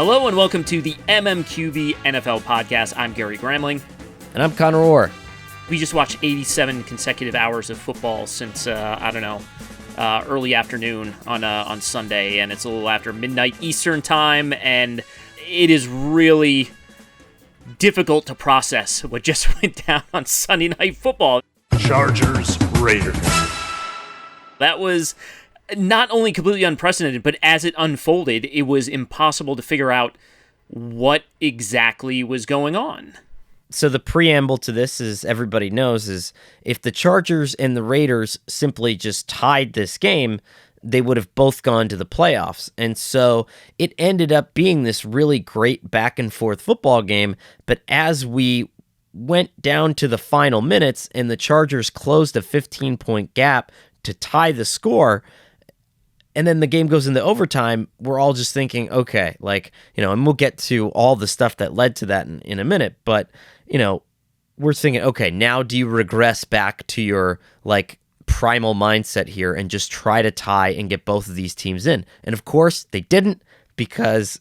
Hello and welcome to the MMQB NFL podcast. I'm Gary Gramling. And I'm Connor Orr. We just watched 87 consecutive hours of football since, early afternoon on Sunday, and it's a little after midnight Eastern time, and it is really difficult to process what just went down on Sunday Night Football. Chargers, Raiders. That was not only completely unprecedented, but as it unfolded, it was impossible to figure out what exactly was going on. So the preamble to this, as everybody knows, is if the Chargers and the Raiders simply just tied this game, they would have both gone to the playoffs. And so it ended up being this really great back and forth football game. But as we went down to the final minutes and the Chargers closed a 15-point gap to tie the score, and then the game goes into overtime, we're all just thinking, okay, and we'll get to all the stuff that led to that in a minute, but, we're thinking, okay, now do you regress back to your, primal mindset here and just try to tie and get both of these teams in? And of course, they didn't, because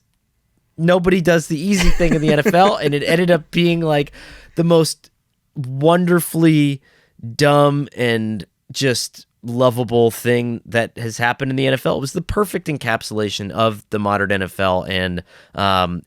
nobody does the easy thing in the NFL, and it ended up being, the most wonderfully dumb and just lovable thing that has happened in the NFL. It was the perfect encapsulation of the modern NFL, and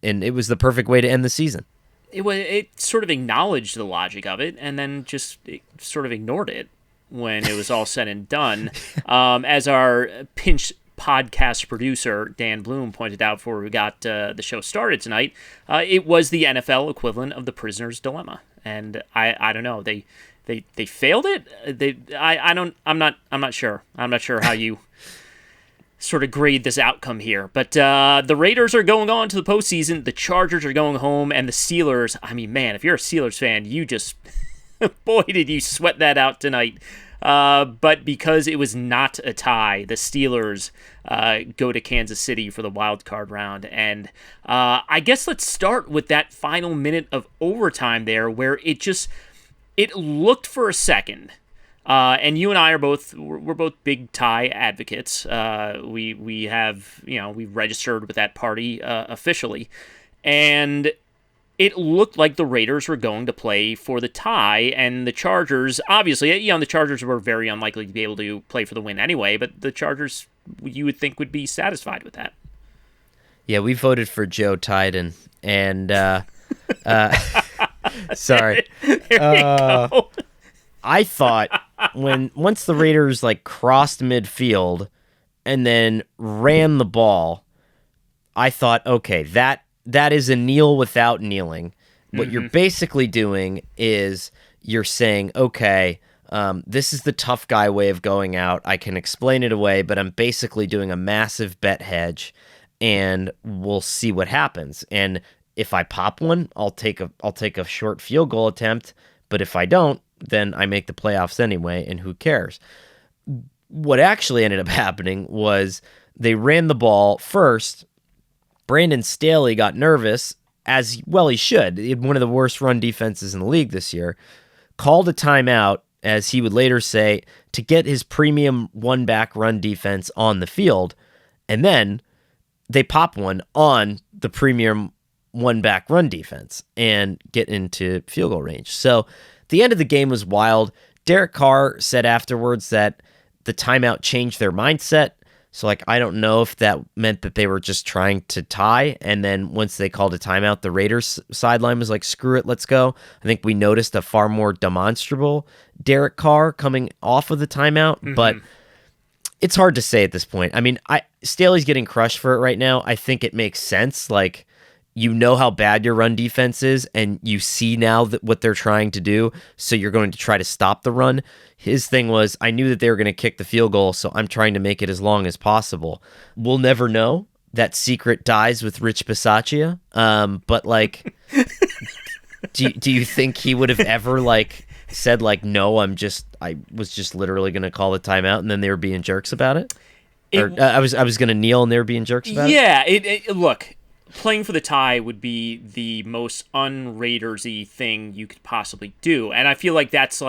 it was the perfect way to end the season. It sort of acknowledged the logic of it, and then just sort of ignored it when it was all said and done. As our pinch podcast producer Dan Bloom pointed out before we got the show started tonight, it was the NFL equivalent of the prisoner's dilemma, and I don't know, They failed it. I'm not sure. I'm not sure how you sort of grade this outcome here. But the Raiders are going on to the postseason. The Chargers are going home, and the Steelers. I mean, man, if you're a Steelers fan, you just boy did you sweat that out tonight. But because it was not a tie, the Steelers go to Kansas City for the wild card round. And I guess let's start with that final minute of overtime there, where it looked for a second, and you and I we're both big tie advocates. We have, we've registered with that party officially, and it looked like the Raiders were going to play for the tie, and the Chargers, obviously, the Chargers were very unlikely to be able to play for the win anyway, but the Chargers, you would think, would be satisfied with that. Yeah, we voted for Joe Tiden, and sorry. There you go. I thought once the Raiders crossed midfield and then ran the ball, I thought, okay, that is a kneel without kneeling. What you're basically doing is you're saying, okay, this is the tough guy way of going out. I can explain it away, but I'm basically doing a massive bet hedge, and we'll see what happens. And if I pop one, I'll take a short field goal attempt, but if I don't, then I make the playoffs anyway, and who cares? What actually ended up happening was they ran the ball first. Brandon Staley got nervous, as well he should. He had one of the worst run defenses in the league this year. Called a timeout, as he would later say, to get his premium one-back run defense on the field, and then they pop one on the premium one-back run defense and get into field goal range. So the end of the game was wild. Derek Carr said afterwards that the timeout changed their mindset. So, I don't know if that meant that they were just trying to tie, and then once they called a timeout, the Raiders sideline was like, screw it, let's go. I think we noticed a far more demonstrable Derek Carr coming off of the timeout, but it's hard to say at this point. I mean, Staley's getting crushed for it right now. I think it makes sense. You know how bad your run defense is, and you see now that what they're trying to do, so you're going to try to stop the run. His thing was, I knew that they were going to kick the field goal, so I'm trying to make it as long as possible. We'll never know. That secret dies with Rich Bisaccia. But, do you think he would have ever, said, no, I was just literally going to call the timeout, and then they were being jerks about it? I was going to kneel, and they were being jerks about it? Yeah, look, playing for the tie would be the most un-Raiders-y thing you could possibly do. And I feel like that's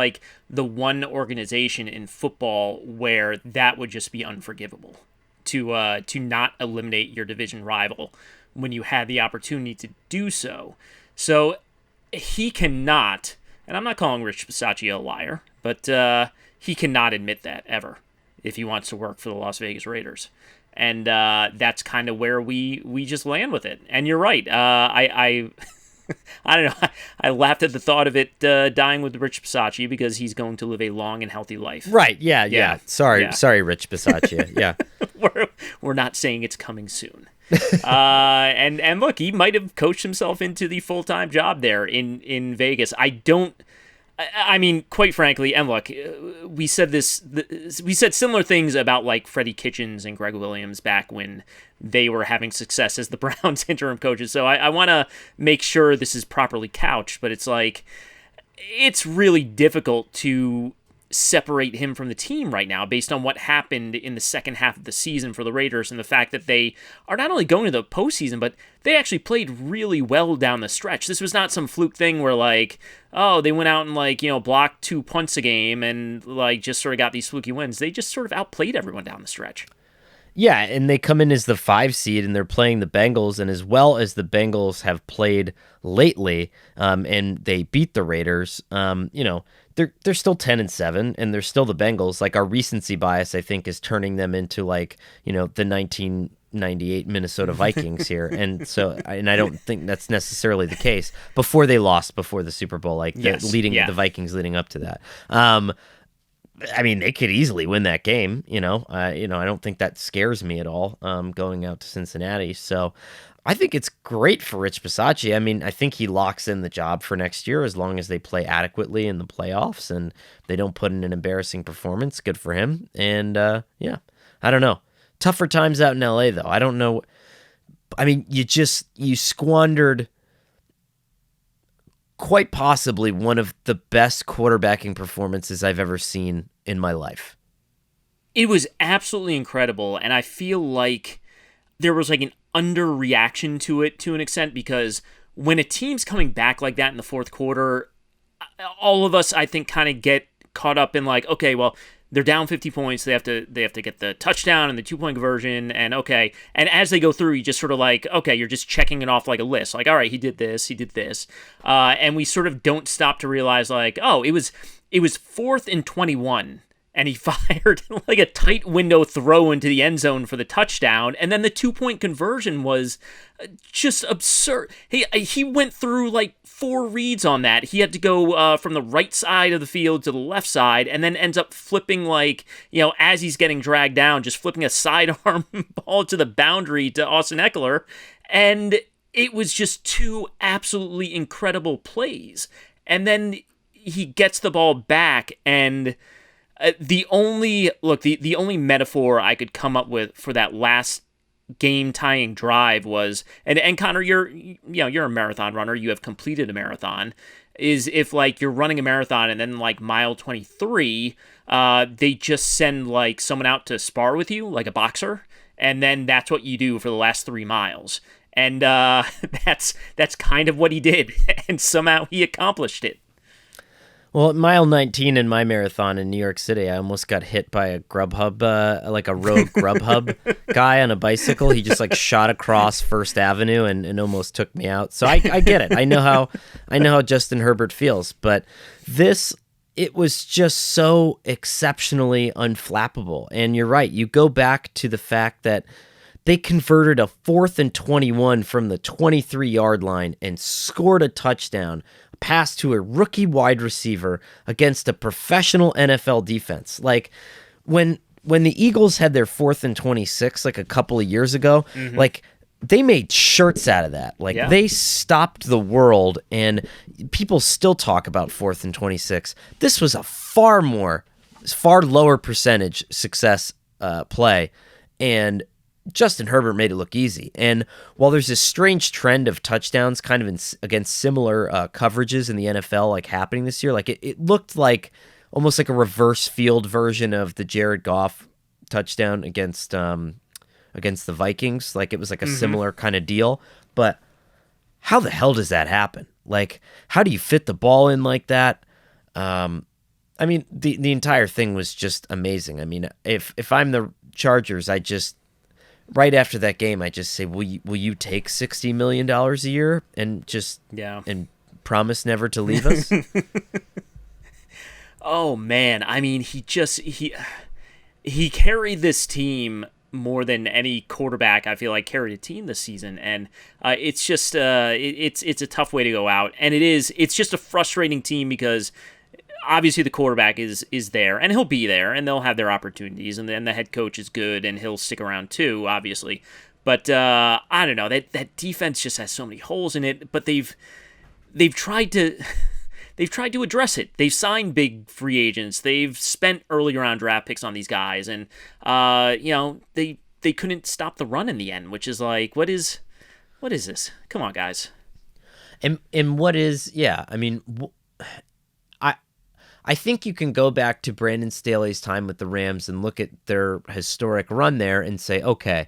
the one organization in football where that would just be unforgivable. To not eliminate your division rival when you had the opportunity to do so. So he cannot, and I'm not calling Rich Bisaccia a liar, but he cannot admit that ever if he wants to work for the Las Vegas Raiders. And that's kind of where we just land with it. And you're right. I I don't know. I laughed at the thought of it dying with Rich Bisaccia because he's going to live a long and healthy life. Right. Yeah. Sorry, Rich Bisaccia. Yeah. we're not saying it's coming soon. And look, he might have coached himself into the full-time job there in Vegas. I mean, quite frankly, and look, we said we said similar things about like Freddie Kitchens and Greg Williams back when they were having success as the Browns interim coaches. So I want to make sure this is properly couched, but it's like, it's really difficult to separate him from the team right now based on what happened in the second half of the season for the Raiders and the fact that they are not only going to the postseason, but they actually played really well down the stretch. This was not some fluke thing where like, oh, they went out and like, blocked 2 punts a game and like just sort of got these fluky wins. They just sort of outplayed everyone down the stretch. Yeah, and they come in as the 5 seed, and they're playing the Bengals, and as well as the Bengals have played lately, and they beat the Raiders, they're still 10-7, and they're still the Bengals. Like, our recency bias, I think, is turning them into like, the 1998 Minnesota Vikings here, and I don't think that's necessarily the case. Before they lost before the Super Bowl, like the Vikings leading up to that. I mean, they could easily win that game, I don't think that scares me at all, going out to Cincinnati. So I think it's great for Rich Bisaccia. I mean, I think he locks in the job for next year as long as they play adequately in the playoffs and they don't put in an embarrassing performance. Good for him. And I don't know. Tougher times out in LA, though. I don't know. I mean, you squandered quite possibly one of the best quarterbacking performances I've ever seen in my life. It was absolutely incredible, and I feel like there was like an underreaction to it to an extent because when a team's coming back like that in the fourth quarter, all of us, I think, kind of get caught up in like, okay, well, they're down 50 points. They have to get the touchdown and the 2-point conversion. And okay. And as they go through, you just sort of like, okay, you're just checking it off like a list. Like, all right, he did this. And we sort of don't stop to realize like, oh, it was 4th and 21. And he fired like a tight window throw into the end zone for the touchdown. And then the 2-point conversion was just absurd. He went through like 4 reads on that. He had to go from the right side of the field to the left side and then ends up flipping like, as he's getting dragged down, just flipping a sidearm ball to the boundary to Austin Eckler. And it was just 2 absolutely incredible plays. And then he gets the ball back and... the only metaphor I could come up with for that last game-tying drive was, and Connor, you're a marathon runner, you have completed a marathon, is if like you're running a marathon and then like mile 23, they just send like someone out to spar with you, like a boxer, and then that's what you do for the last 3 miles. And that's kind of what he did, and somehow he accomplished it. Well, at mile 19 in my marathon in New York City, I almost got hit by a Grubhub, like a rogue Grubhub guy on a bicycle. He just like shot across First Avenue and almost took me out. So I get it. I know how Justin Herbert feels, but it was just so exceptionally unflappable. And you're right. You go back to the fact that they converted a 4th and 21 from the 23-yard line and scored a touchdown. Pass to a rookie wide receiver against a professional NFL defense. Like when the Eagles had their 4th and 26 like a couple of years ago, like they made shirts out of that. Like they stopped the world, and people still talk about 4th and 26. This was a far lower percentage success play, and Justin Herbert made it look easy. And while there's this strange trend of touchdowns kind of against similar coverages in the NFL like happening this year, like it looked like almost like a reverse field version of the Jared Goff touchdown against the Vikings. Like it was like a similar kind of deal. But how the hell does that happen? Like, how do you fit the ball in like that? I mean, the entire thing was just amazing. I mean, if I'm the Chargers, right after that game, I just say, will you take $60 million a year and just and promise never to leave us? Oh man, I mean, he carried this team more than any quarterback I feel like carried a team this season, and it's just it's a tough way to go out, and it's just a frustrating team because obviously the quarterback is there, and he'll be there, and they'll have their opportunities, and then the head coach is good, and he'll stick around too, obviously. But I don't know, that defense just has so many holes in it. But they've tried to they've tried to address it. They've signed big free agents. They've spent early round draft picks on these guys, and they couldn't stop the run in the end, which is like, what is this? Come on, guys. And what is I mean. I think you can go back to Brandon Staley's time with the Rams and look at their historic run there and say, okay,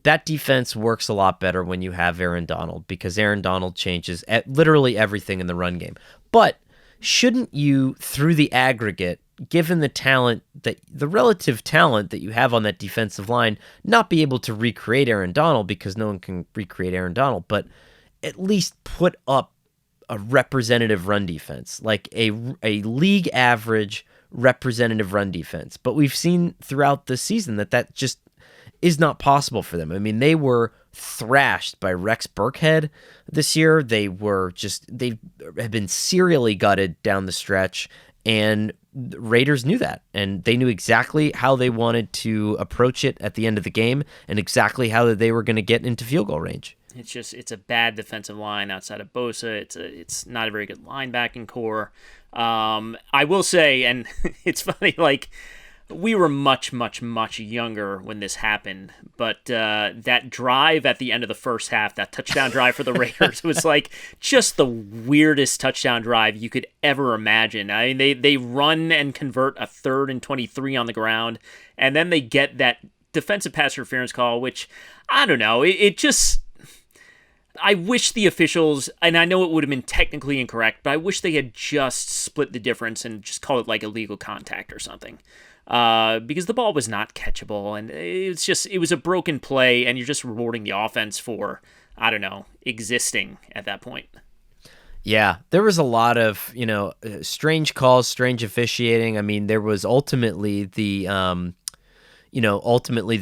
that defense works a lot better when you have Aaron Donald, because Aaron Donald changes literally everything in the run game. But shouldn't you, through the aggregate, given the relative talent that you have on that defensive line, not be able to recreate Aaron Donald, because no one can recreate Aaron Donald, but at least put up a representative run defense, like a league average representative run defense. But we've seen throughout the season that just is not possible for them. I mean, they were thrashed by Rex Burkhead this year. They have been serially gutted down the stretch, and the Raiders knew that, and they knew exactly how they wanted to approach it at the end of the game, and exactly how they were going to get into field goal range. It's a bad defensive line outside of Bosa. It's not a very good linebacking core. I will say, and it's funny, like, we were much, much, much younger when this happened, but that drive at the end of the first half, that touchdown drive for the Raiders, was like just the weirdest touchdown drive you could ever imagine. I mean, they run and convert a 3rd and 23 on the ground, and then they get that defensive pass interference call, which, I don't know, it just... I wish the officials, and I know it would have been technically incorrect, but I wish they had just split the difference and just called it like illegal contact or something. Because the ball was not catchable, and it was a broken play, and you're just rewarding the offense for, I don't know, existing at that point. Yeah, there was a lot of, strange calls, strange officiating. I mean, there was ultimately the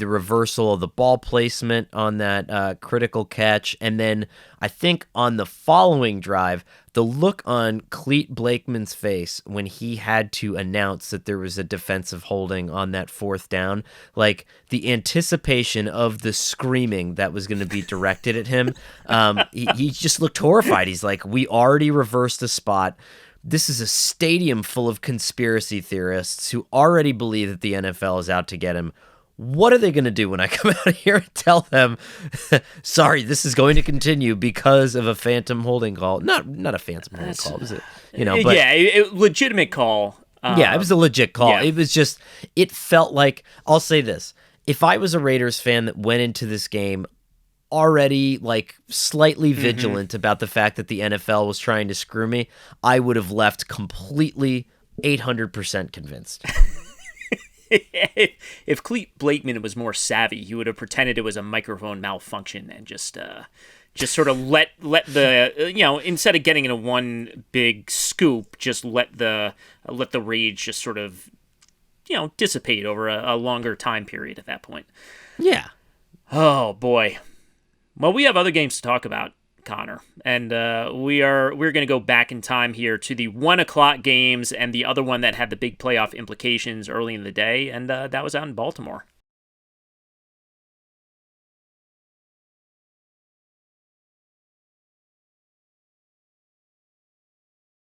reversal of the ball placement on that critical catch. And then I think on the following drive, the look on Clete Blakeman's face when he had to announce that there was a defensive holding on that 4th down, like the anticipation of the screaming that was going to be directed at him, he just looked horrified. He's like, we already reversed the spot. This is a stadium full of conspiracy theorists who already believe that the NFL is out to get him. What are they going to do when I come out here and tell them, sorry, this is going to continue because of a phantom holding call? Not a phantom holding call, is it? But, legitimate call. It was a legit call. Yeah. It was just, it felt like, I'll say this. If I was a Raiders fan that went into this game already like slightly vigilant about the fact that the NFL was trying to screw me, I would have left completely 800% convinced. If Clete Blakeman was more savvy, he would have pretended it was a microphone malfunction and just sort of let the instead of getting into one big scoop, just let the rage just sort of dissipate over a longer time period at that point. Yeah. Oh boy. Well, we have other games to talk about, Connor, and we're going to go back in time here to the 1:00 games and the other one that had the big playoff implications early in the day, and that was out in Baltimore.